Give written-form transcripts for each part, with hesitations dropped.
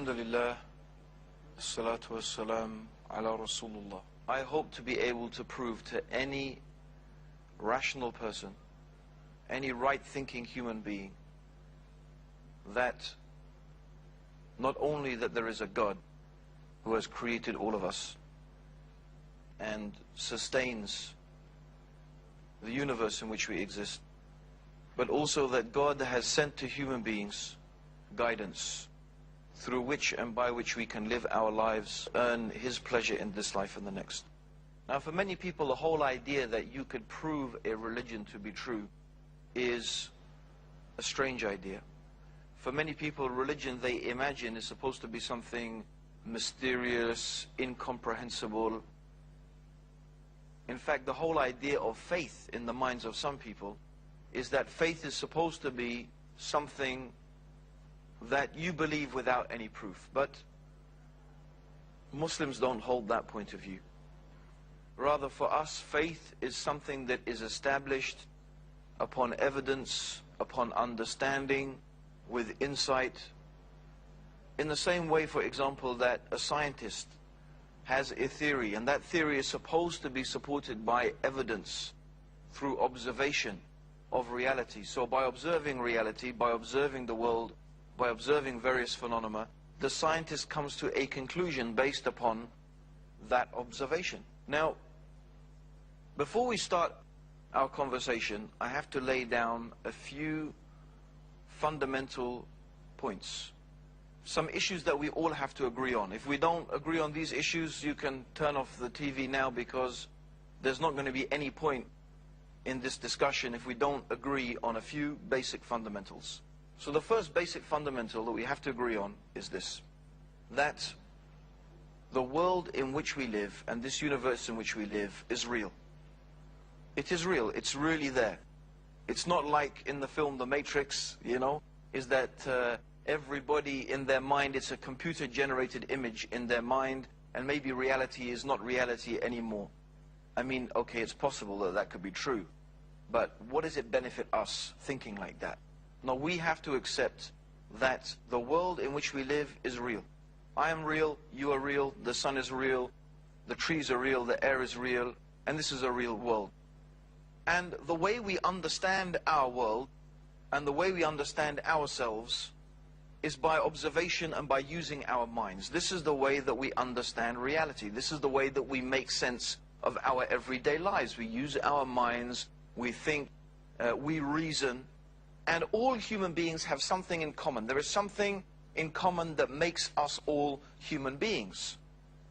Alhamdulillah, salatu wassalam ala Rasulullah. I hope to be able to prove to any rational person, any right-thinking human being, that not only that there is a God who has created all of us and sustains the universe in which we exist, but also that God has sent to human beings guidance through which and by which we can live our lives, earn His pleasure in this life and the next. Now, for many people, the whole idea that you could prove a religion to be true is a strange idea. For many people, religion, they imagine, is supposed to be something mysterious, incomprehensible. In fact, the whole idea of faith in the minds of some people is that faith is supposed to be something that you believe without any proof. But Muslims don't hold that point of view. Rather, for us, faith is something that is established upon evidence, upon understanding, with insight. In the same way, for example, that a scientist has a theory, and that theory is supposed to be supported by evidence through observation of reality. So by observing reality, by observing the world, by observing various phenomena, the scientist comes to a conclusion based upon that observation. Now, before we start our conversation, I have to lay down a few fundamental points. Some issues that we all have to agree on. If we don't agree on these issues, you can turn off the TV now, because there's not going to be any point in this discussion if we don't agree on a few basic fundamentals. So the first basic fundamental that we have to agree on is this: that the world in which we live and this universe in which we live is real. It is real. It's really there. It's not like in the film The Matrix, you know, is that everybody in their mind, it's a computer-generated image in their mind, and maybe reality is not reality anymore. I mean, okay, it's possible that that could be true, but what does it benefit us thinking like that? No, we have to accept that the world in which we live is real. I am real, you are real, the sun is real, the trees are real, the air is real, and this is a real world. And the way we understand our world and the way we understand ourselves is by observation and by using our minds. This is the way that we understand reality. This is the way that we make sense of our everyday lives. We use our minds, we think, we reason, and all human beings have something in common. There is something in common that makes us all human beings.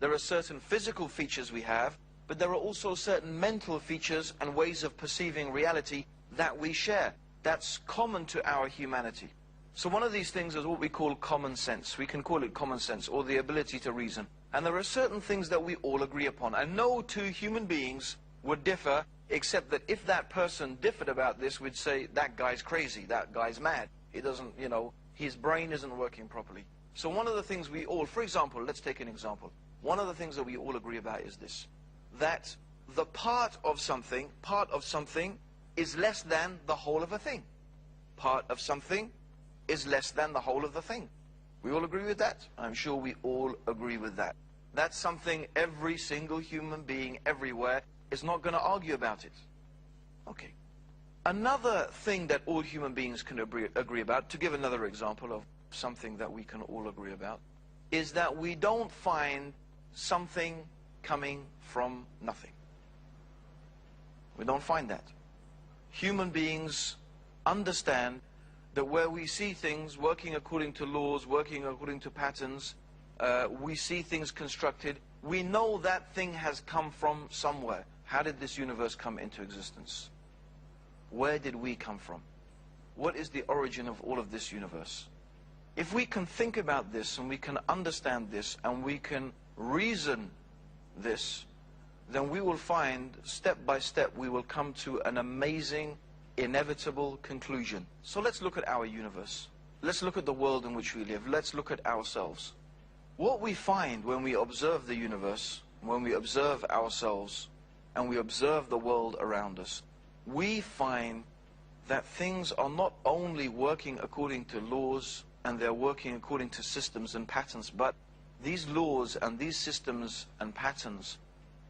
There are certain physical features we have, but there are also certain mental features and ways of perceiving reality that we share. That's common to our humanity. So one of these things is what we call common sense. We can call it common sense, or the ability to reason. And there are certain things that we all agree upon. And no two human beings would differ, except that if that person differed about this, we'd say, that guy's crazy, that guy's mad. He doesn't, you know, his brain isn't working properly. So one of the things we all, for example, let's take an example. One of the things that we all agree about is this: that the part of something is less than the whole of a thing. Part of something is less than the whole of the thing. We all agree with that? I'm sure we all agree with that. That's something every single human being everywhere is not going to argue about it. Okay. Another thing that all human beings can agree about, to give another example of something that we can all agree about, is that we don't find something coming from nothing. We don't find that. Human beings understand that where we see things working according to laws, working according to patterns, we see things constructed, we know that thing has come from somewhere. How did this universe come into existence? Where did we come from? What is the origin of all of this universe? If we can think about this and we can understand this and we can reason this, then we will find, step by step, we will come to an amazing, inevitable conclusion. So let's look at our universe. Let's look at the world in which we live. Let's look at ourselves. What we find when we observe the universe, when we observe ourselves, and we observe the world around us, we find that things are not only working according to laws and they're working according to systems and patterns. But these laws and these systems and patterns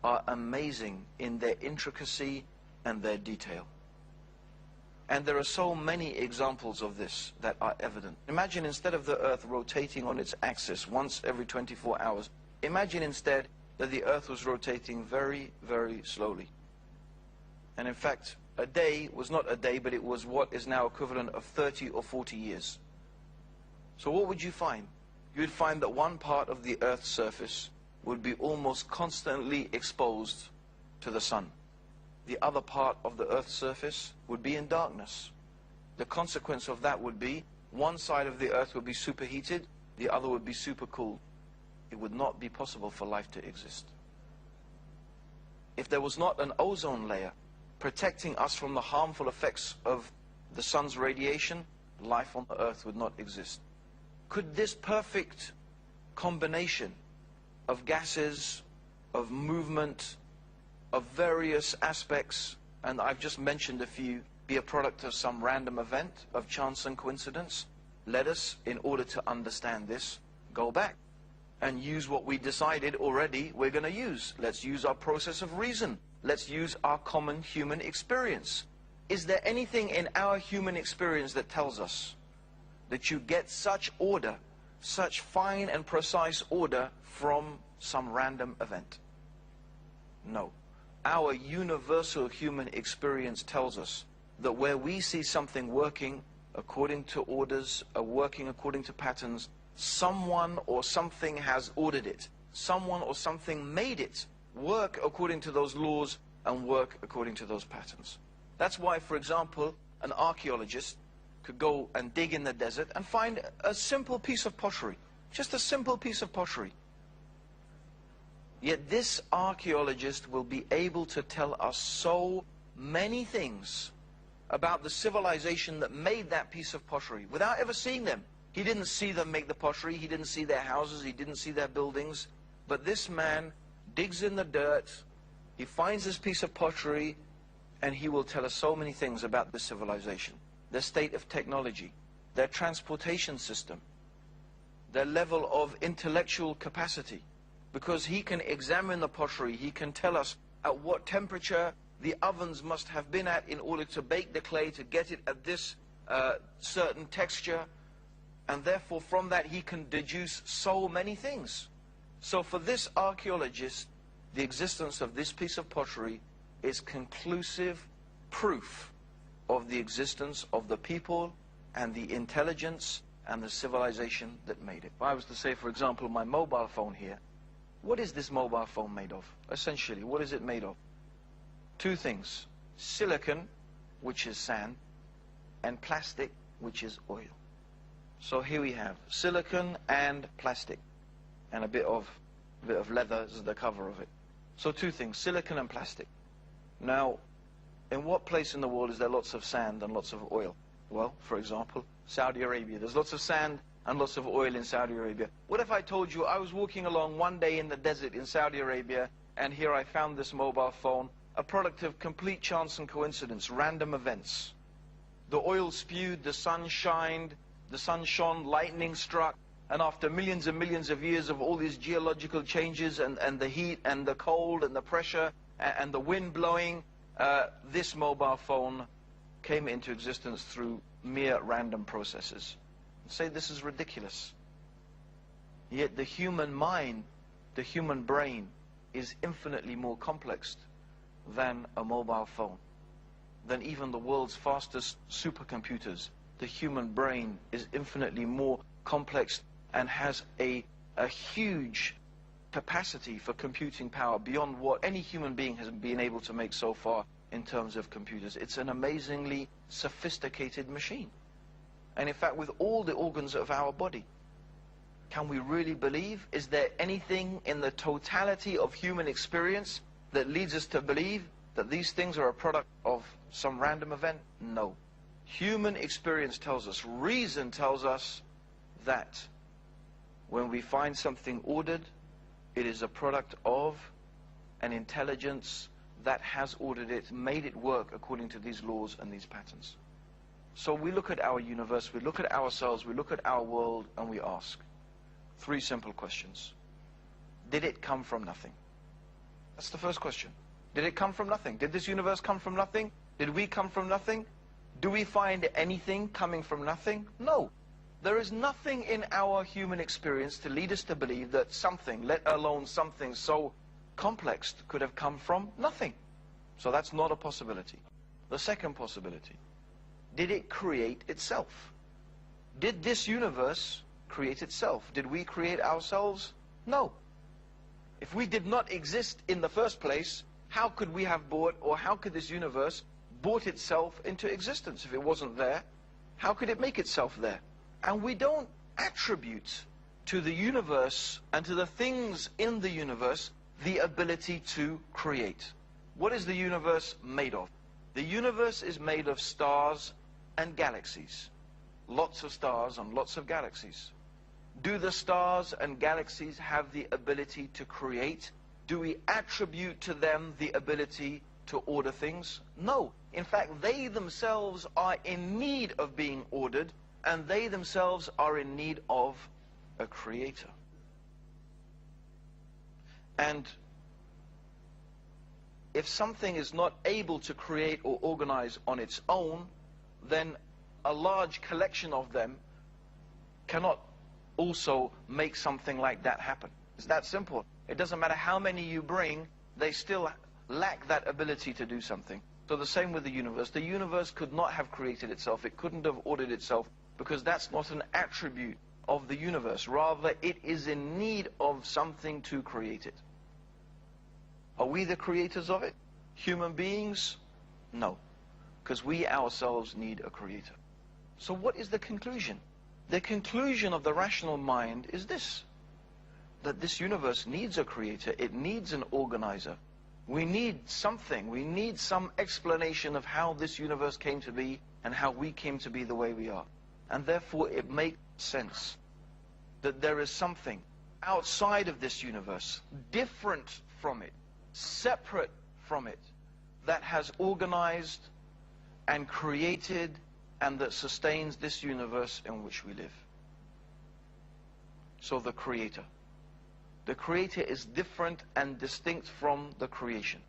are amazing in their intricacy and their detail. And there are so many examples of this that are evident. Imagine instead of the earth rotating on its axis once every 24 hours, imagine instead that the earth was rotating very, very slowly. And in fact, a day was not a day, but it was what is now equivalent of 30 or 40 years. So what would you find? You would find that one part of the earth's surface would be almost constantly exposed to the sun. The other part of the earth's surface would be in darkness. The consequence of that would be one side of the earth would be superheated, the other would be super cooled. It would not be possible for life to exist. If there was not an ozone layer protecting us from the harmful effects of the sun's radiation, life on the earth would not exist. Could this perfect combination of gases, of movement, of various aspects, and I've just mentioned a few, be a product of some random event, of chance and coincidence? Let us, in order to understand this, go back and use what we decided already we're going to use. Let's use our process of reason. Let's use our common human experience. Is there anything in our human experience that tells us that you get such order, such fine and precise order from some random event? No. Our universal human experience tells us that where we see something working according to orders, working according to patterns, someone or something has ordered it. Someone or something made it work according to those laws and work according to those patterns. That's why, for example, an archaeologist could go and dig in the desert and find a simple piece of pottery. Just a simple piece of pottery. Yet this archaeologist will be able to tell us so many things about the civilization that made that piece of pottery without ever seeing them. He didn't see them make the pottery, he didn't see their houses, he didn't see their buildings. But this man digs in the dirt, he finds this piece of pottery, and he will tell us so many things about this civilization. Their state of technology, their transportation system, their level of intellectual capacity. Because he can examine the pottery, he can tell us at what temperature the ovens must have been at in order to bake the clay, to get it at this certain texture. And therefore from that he can deduce so many things. So for this archaeologist, the existence of this piece of pottery is conclusive proof of the existence of the people and the intelligence and the civilization that made it. If I was to say, for example, my mobile phone here, what is this mobile phone made of? Essentially, what is it made of? Two things: silicon, which is sand, and plastic, which is oil. So here we have silicon and plastic, and a bit of leather as the cover of it. So two things, silicon and plastic. Now, in what place in the world is there lots of sand and lots of oil? Well, for example, Saudi Arabia. There's lots of sand and lots of oil in Saudi Arabia. What if I told you I was walking along one day in the desert in Saudi Arabia, and here I found this mobile phone, a product of complete chance and coincidence, random events. The oil spewed, the sun shined, the sun shone, lightning struck, and after millions and millions of years of all these geological changes and the heat and the cold and the pressure and the wind blowing, this mobile phone came into existence through mere random processes. Say this is ridiculous. Yet the human mind, the human brain, is infinitely more complex than a mobile phone, than even the world's fastest supercomputers. The human brain is infinitely more complex and has a huge capacity for computing power beyond what any human being has been able to make so far in terms of computers. It's an amazingly sophisticated machine. And in fact, with all the organs of our body, can we really believe? Is there anything in the totality of human experience that leads us to believe that these things are a product of some random event? No. Human experience tells us, reason tells us that when we find something ordered, it is a product of an intelligence that has ordered it, made it work according to these laws and these patterns. So we look at our universe, we look at ourselves, we look at our world, and we ask 3 simple questions. Did it come from nothing? That's the first question. Did it come from nothing? Did this universe come from nothing? Did we come from nothing? Do we find anything coming from nothing? No. There is nothing in our human experience to lead us to believe that something, let alone something so complex, could have come from nothing. So that's not a possibility. The second possibility. Did it create itself? Did this universe create itself? Did we create ourselves? No. If we did not exist in the first place, how could we have brought, or how could this universe brought itself into existence? If it wasn't there, how could it make itself there? And we don't attribute to the universe and to the things in the universe the ability to create. What is the universe made of? The universe is made of stars and galaxies. Lots of stars and lots of galaxies. Do the stars and galaxies have the ability to create? Do we attribute to them the ability to order things? No. In fact, they themselves are in need of being ordered, and they themselves are in need of a creator. And if something is not able to create or organize on its own, then a large collection of them cannot also make something like that happen. It's that simple. It doesn't matter how many you bring, they still lack that ability to do something. So the same with the universe. The universe could not have created itself. It couldn't have ordered itself, because that's not an attribute of the universe. Rather, it is in need of something to create it. Are we the creators of it? Human beings? No. Because we ourselves need a creator. So what is the conclusion? The conclusion of the rational mind is this: that this universe needs a creator. It needs an organizer. We need something. We need some explanation of how this universe came to be and how we came to be the way we are. And therefore it makes sense that there is something outside of this universe, different from it, separate from it, that has organized and created and that sustains this universe in which we live. So the creator. The creator is different and distinct from the creation.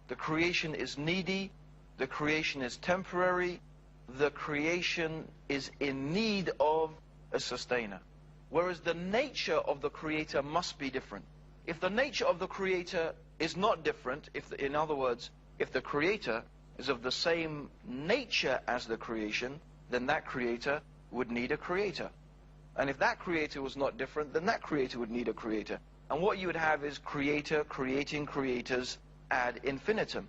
The creation is needy, the creation is temporary, the creation is in need of a sustainer. Whereas the nature of the creator must be different. If the nature of the creator is not different, in other words, if the creator is of the same nature as the creation, then that creator would need a creator. And if that creator was not different, then that creator would need a creator. And what you would have is creator creating creators ad infinitum.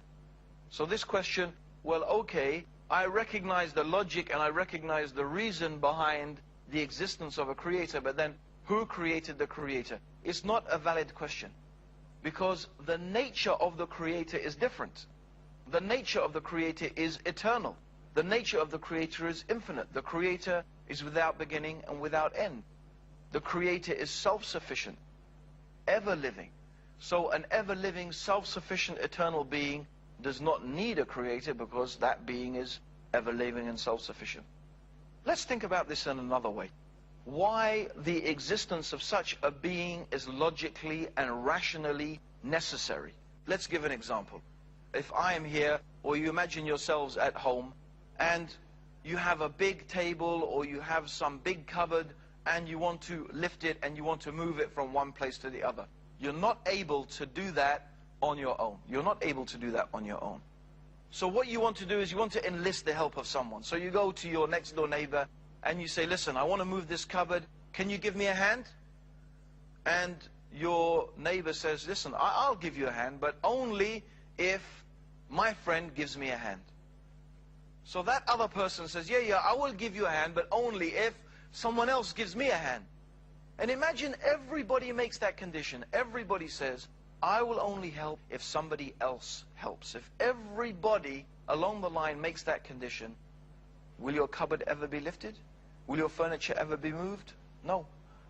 So this question, well, okay, I recognize the logic and I recognize the reason behind the existence of a creator, but then who created the creator? It's not a valid question, because the nature of the creator is different. The nature of the creator is eternal. The nature of the creator is infinite. The creator is without beginning and without end. The creator is self-sufficient, ever-living. So an ever-living, self-sufficient, eternal being does not need a creator, because that being is ever-living and self-sufficient. Let's think about this in another way. Why the existence of such a being is logically and rationally necessary. Let's give an example. If I am here, or you imagine yourselves at home, and you have a big table or you have some big cupboard, and you want to lift it and you want to move it from one place to the other. You're not able to do that on your own. You're not able to do that on your own. So what you want to do is you want to enlist the help of someone. So you go to your next door neighbor and you say, listen, I want to move this cupboard. Can you give me a hand? And your neighbor says, listen, I'll give you a hand, but only if my friend gives me a hand. So that other person says, yeah, I will give you a hand, but only if someone else gives me a hand. And imagine everybody makes that condition. Everybody says, I will only help if somebody else helps. If everybody along the line makes that condition, will your cupboard ever be lifted? Will your furniture ever be moved? No.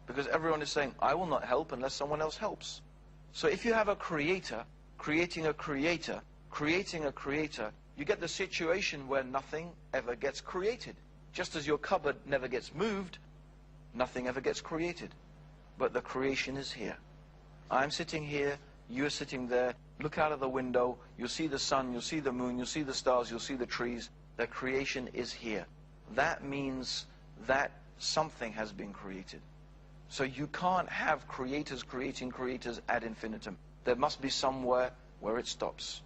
Because everyone is saying, I will not help unless someone else helps. So if you have a creator, creating a creator, creating a creator, you get the situation where nothing ever gets created. Just as your cupboard never gets moved, nothing ever gets created. But the creation is here. I'm sitting here, you're sitting there. Look out of the window, you'll see the sun, you'll see the moon, you'll see the stars, you'll see the trees. The creation is here. That means that something has been created. So you can't have creators creating creators ad infinitum. There must be somewhere where it stops.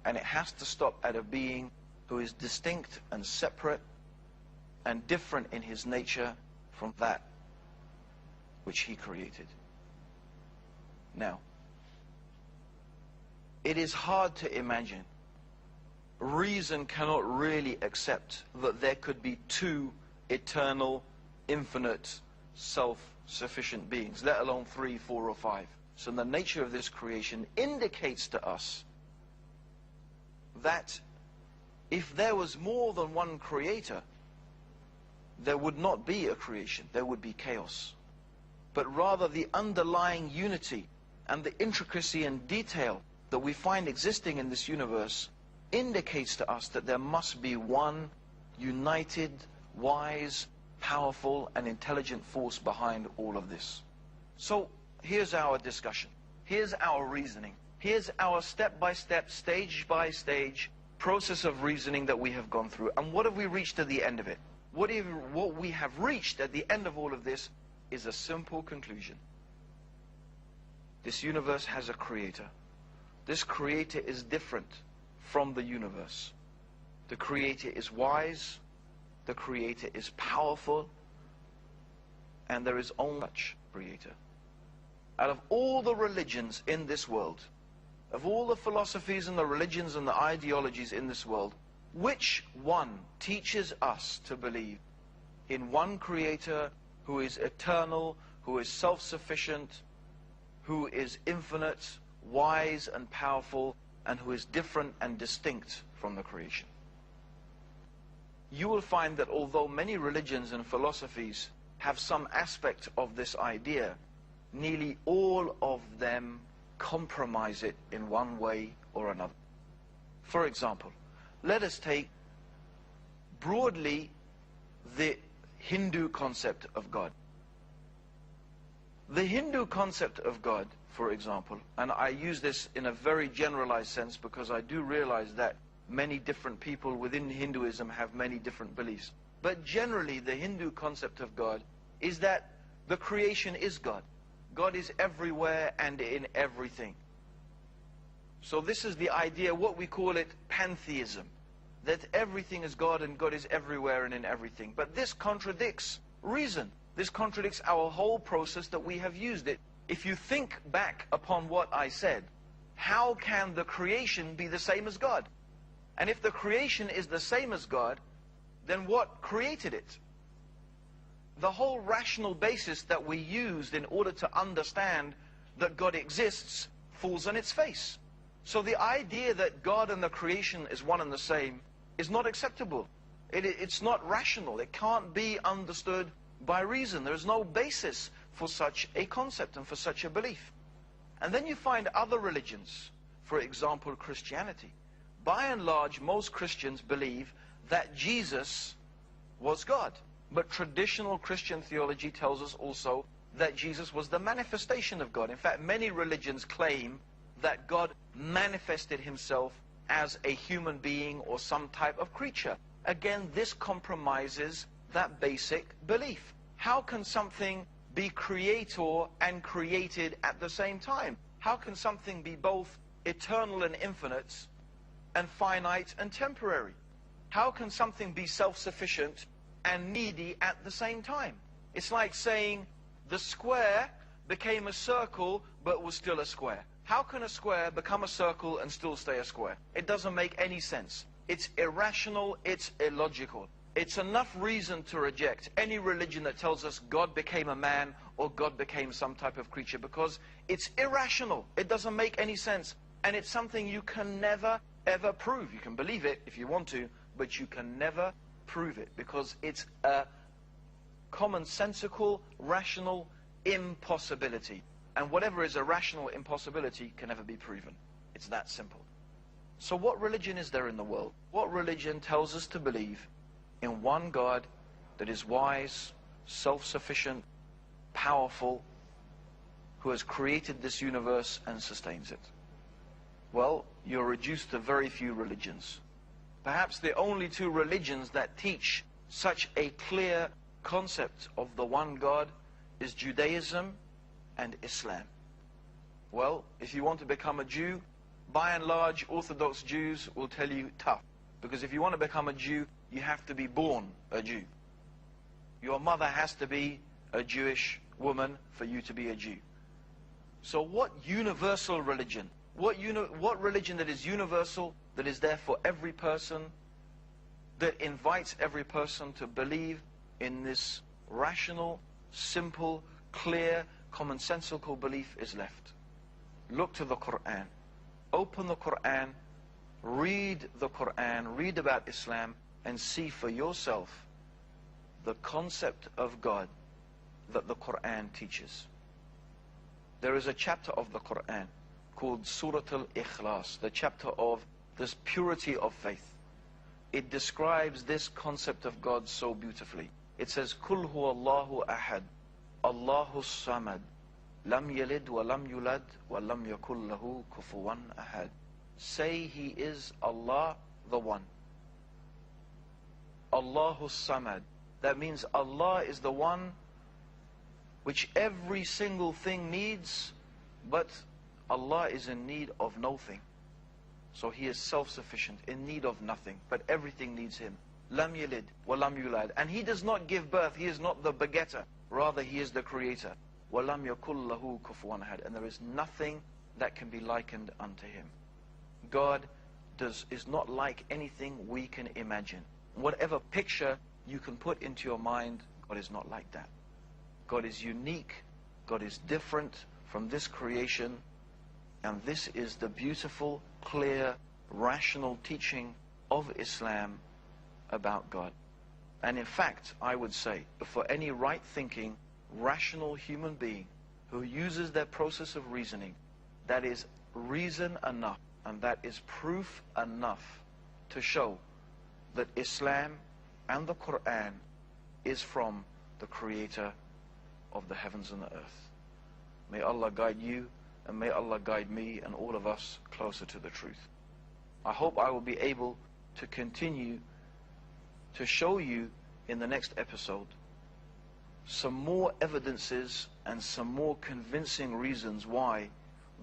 And it has to stop at a being who is distinct and separate and different in his nature from that which he created. Now, it is hard to imagine. Reason cannot really accept that there could be two eternal, infinite, self-sufficient beings, let alone 3, 4, or 5. So the nature of this creation indicates to us that if there was more than one creator, there would not be a creation, there would be chaos. But rather the underlying unity and the intricacy and detail that we find existing in this universe indicates to us that there must be one united, wise, powerful, and intelligent force behind all of this. So here's our discussion. Here's our reasoning. Here's our step-by-step, stage-by-stage process of reasoning that we have gone through. And what have we reached at the end of it? What we have reached at the end of all of this is a simple conclusion. This universe has a creator. This creator is different from the universe. The creator is wise, the creator is powerful, and there is only such creator. Out of all the religions in this world, of all the philosophies and the religions and the ideologies in this world, which one teaches us to believe in one creator who is eternal, who is self-sufficient, who is infinite, wise and powerful, and who is different and distinct from the creation? You will find that although many religions and philosophies have some aspect of this idea, nearly all of them compromise it in one way or another. For example, let us take broadly the Hindu concept of God. The Hindu concept of God, for example, and I use this in a very generalized sense because I do realize that many different people within Hinduism have many different beliefs. But generally, the Hindu concept of God is that the creation is God. God is everywhere and in everything. So this is the idea, what we call it pantheism, that everything is God and God is everywhere and in everything. But this contradicts reason. This contradicts our whole process that we have used it. If you think back upon what I said, how can the creation be the same as God? And if the creation is the same as God, then what created it? The whole rational basis that we used in order to understand that God exists falls on its face. So the idea that God and the creation is one and the same is not acceptable. It's not rational. It can't be understood by reason. There is no basis for such a concept and for such a belief. And then you find other religions, for example Christianity. By and large, most Christians believe that Jesus was God. But traditional Christian theology tells us also that Jesus was the manifestation of God. In fact, many religions claim that God manifested himself as a human being or some type of creature. Again, this compromises that basic belief. How can something be creator and created at the same time? How can something be both eternal and infinite and finite and temporary? How can something be self-sufficient and needy at the same time? It's like saying the square became a circle but was still a square. How can a square become a circle and still stay a square? It doesn't make any sense. It's irrational, it's illogical. It's enough reason to reject any religion that tells us God became a man or God became some type of creature, because it's irrational. It doesn't make any sense. And it's something you can never, ever prove. You can believe it if you want to, but you can never prove it, because it's a commonsensical, rational impossibility. And whatever is a rational impossibility can never be proven. It's that simple. So what religion is there in the world? What religion tells us to believe in one God that is wise, self-sufficient, powerful, who has created this universe and sustains it. Well, you're reduced to very few religions. Perhaps the only two religions that teach such a clear concept of the one God is Judaism and Islam. Well, if you want to become a Jew, by and large, Orthodox Jews will tell you tough. Because if you want to become a Jew, you have to be born a Jew. Your mother has to be a Jewish woman for you to be a Jew. So what universal religion? What religion that is universal, that is there for every person, that invites every person to believe in this rational, simple, clear, commonsensical belief is left? Look to the Quran. Open the Quran, read the Quran, read about Islam, and see for yourself the concept of God that the Quran teaches. There is a chapter of the Quran called Surah Al-Ikhlas, the chapter of this purity of faith. It describes this concept of God so beautifully. It says, Kul huwa Allahu ahad, Allahu samad, lam yalid wa lam yulad wa lam yakul lahu kufuwan ahad. Say He is Allah the One. Allahu samad. That means Allah is the one which every single thing needs, but Allah is in need of no thing. So He is self-sufficient, in need of nothing, but everything needs Him. Lam yalid wa lam yulad. And He does not give birth, He is not the begetter, rather He is the creator. Wa lam yakul lahu kufuwan ahad. And there is nothing that can be likened unto Him. God is not like anything we can imagine. Whatever picture you can put into your mind, God is not like that. God is unique, God is different from this creation, and this is the beautiful, clear, rational teaching of Islam about God. And in fact, I would say, for any right-thinking, rational human being who uses their process of reasoning, that is reason enough, and that is proof enough to show that Islam and the Quran is from the Creator of the heavens and the earth. May Allah guide you, and may Allah guide me and all of us closer to the truth. I hope I will be able to continue to show you in the next episode some more evidences and some more convincing reasons why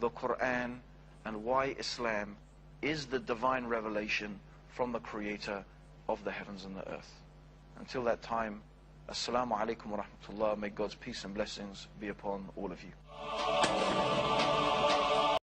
the Quran and why Islam is the divine revelation from the Creator of the heavens and the earth. Until that time, Assalamu alaikum wa rahmatullah. May God's peace and blessings be upon all of you.